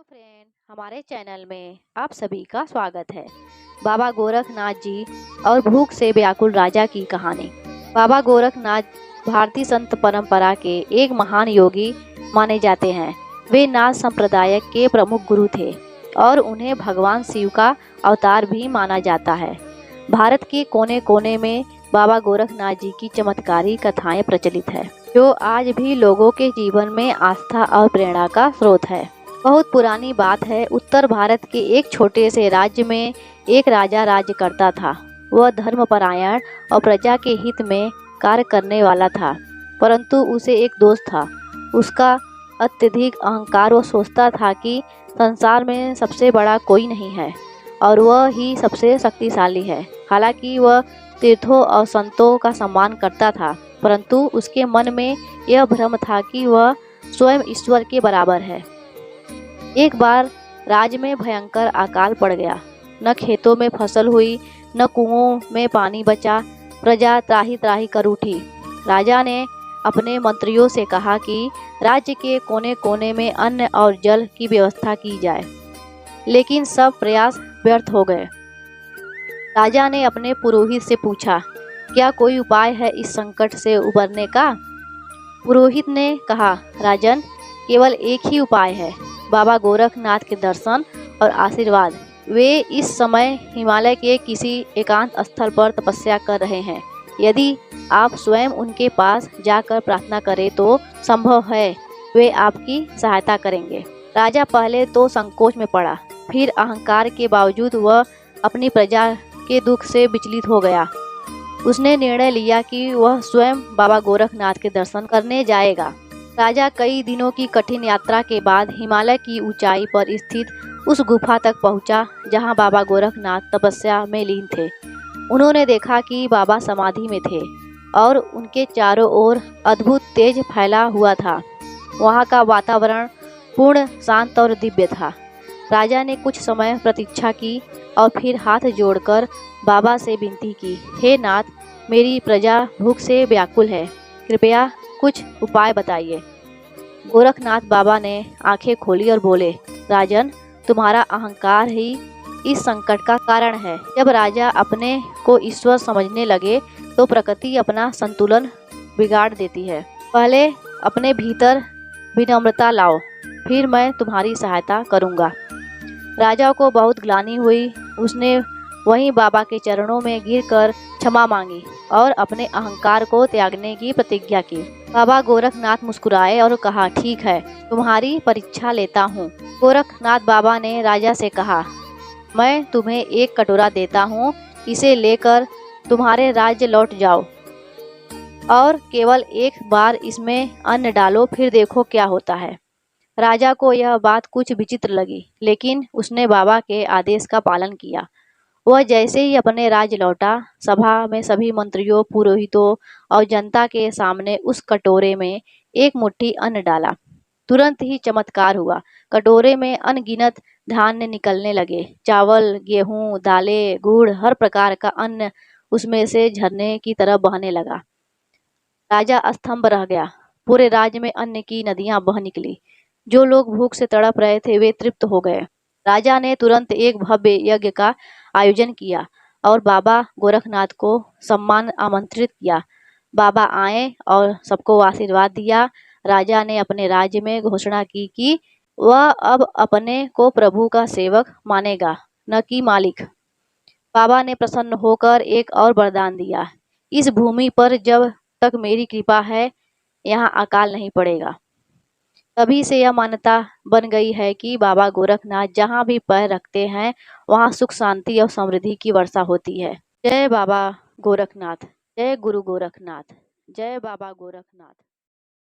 Hello friend, हमारे channel में आप सभी का स्वागत है। बाबा गोरखनाथ जी और भूख से व्याकुल राजा की कहानी। बाबा गोरखनाथ भारतीय संत परंपरा के एक महान योगी माने जाते हैं। वे नाथ संप्रदाय के प्रमुख गुरु थे और उन्हें भगवान शिव का अवतार भी माना जाता है। भारत के कोने कोने में बाबा गोरखनाथ जी की चमत्कारी कथाएं प्रचलित है, जो आज भी लोगों के जीवन में आस्था और प्रेरणा का स्रोत है। बहुत पुरानी बात है। उत्तर भारत के एक छोटे से राज्य में एक राजा राज्य करता था। वह धर्मपरायण और प्रजा के हित में कार्य करने वाला था, परंतु उसे एक दोस्त था। उसका अत्यधिक अहंकार। वह सोचता था कि संसार में सबसे बड़ा कोई नहीं है और वह ही सबसे शक्तिशाली है। हालांकि वह तीर्थों और संतों का सम्मान करता था, परंतु उसके मन में यह भ्रम था कि वह स्वयं ईश्वर के बराबर है। एक बार राज्य में भयंकर अकाल पड़ गया। न खेतों में फसल हुई, न कुओं में पानी बचा। प्रजा त्राही त्राही कर उठी। राजा ने अपने मंत्रियों से कहा कि राज्य के कोने कोने में अन्न और जल की व्यवस्था की जाए, लेकिन सब प्रयास व्यर्थ हो गए। राजा ने अपने पुरोहित से पूछा, क्या कोई उपाय है इस संकट से उबरने का? पुरोहित ने कहा, राजन, केवल एक ही उपाय है, बाबा गोरखनाथ के दर्शन और आशीर्वाद। वे इस समय हिमालय के किसी एकांत स्थल पर तपस्या कर रहे हैं। यदि आप स्वयं उनके पास जाकर प्रार्थना करें तो संभव है वे आपकी सहायता करेंगे। राजा पहले तो संकोच में पड़ा, फिर अहंकार के बावजूद वह अपनी प्रजा के दुख से विचलित हो गया। उसने निर्णय लिया कि वह स्वयं बाबा गोरखनाथ के दर्शन करने जाएगा। राजा कई दिनों की कठिन यात्रा के बाद हिमालय की ऊंचाई पर स्थित उस गुफा तक पहुंचा, जहां बाबा गोरखनाथ तपस्या में लीन थे। उन्होंने देखा कि बाबा समाधि में थे और उनके चारों ओर अद्भुत तेज फैला हुआ था। वहां का वातावरण पूर्ण शांत और दिव्य था। राजा ने कुछ समय प्रतीक्षा की और फिर हाथ जोड़कर बाबा से विनती की, हे नाथ, मेरी प्रजा भूख से व्याकुल है, कृपया कुछ उपाय बताइए। गोरखनाथ बाबा ने आंखें खोली और बोले, राजन, तुम्हारा अहंकार ही इस संकट का कारण है। जब राजा अपने को ईश्वर समझने लगे तो प्रकृति अपना संतुलन बिगाड़ देती है। पहले अपने भीतर विनम्रता लाओ, फिर मैं तुम्हारी सहायता करूंगा। राजा को बहुत ग्लानि हुई। उसने वहीं बाबा के चरणों में गिरकर क्षमा मांगी और अपने अहंकार को त्यागने की प्रतिज्ञा की। बाबा गोरखनाथ मुस्कुराए और कहा, ठीक है, तुम्हारी परीक्षा लेता हूँ। गोरखनाथ बाबा ने राजा से कहा, मैं तुम्हें एक कटोरा देता हूँ, इसे लेकर तुम्हारे राज्य लौट जाओ और केवल एक बार इसमें अन्न डालो, फिर देखो क्या होता है। राजा को यह बात कुछ विचित्र लगी, लेकिन उसने बाबा के आदेश का पालन किया। वह जैसे ही अपने राज्य लौटा, सभा में सभी मंत्रियों, पुरोहितों और जनता के सामने उस कटोरे में एक मुट्ठी अन्न डाला। तुरंत ही चमत्कार हुआ। कटोरे में अनगिनत धान्य निकलने लगे। चावल, गेहूं, दालें, गुड़, हर प्रकार का अन्न उसमें से झरने की तरह बहने लगा। राजा स्तंभ रह गया। पूरे राज्य में अन्न की नदियां बह निकली। जो लोग भूख से तड़प रहे थे वे तृप्त हो गए। राजा ने तुरंत एक भव्य यज्ञ का आयोजन किया और बाबा गोरखनाथ को सम्मान आमंत्रित किया। बाबा आए और सबको आशीर्वाद दिया। राजा ने अपने राज्य में घोषणा की कि वह अब अपने को प्रभु का सेवक मानेगा, न कि मालिक। बाबा ने प्रसन्न होकर एक और वरदान दिया, इस भूमि पर जब तक मेरी कृपा है, यहाँ अकाल नहीं पड़ेगा। तभी से यह मान्यता बन गई है कि बाबा गोरखनाथ जहाँ भी पैर रखते हैं वहाँ सुख, शांति और समृद्धि की वर्षा होती है। जय बाबा गोरखनाथ, जय गुरु गोरखनाथ, जय बाबा गोरखनाथ।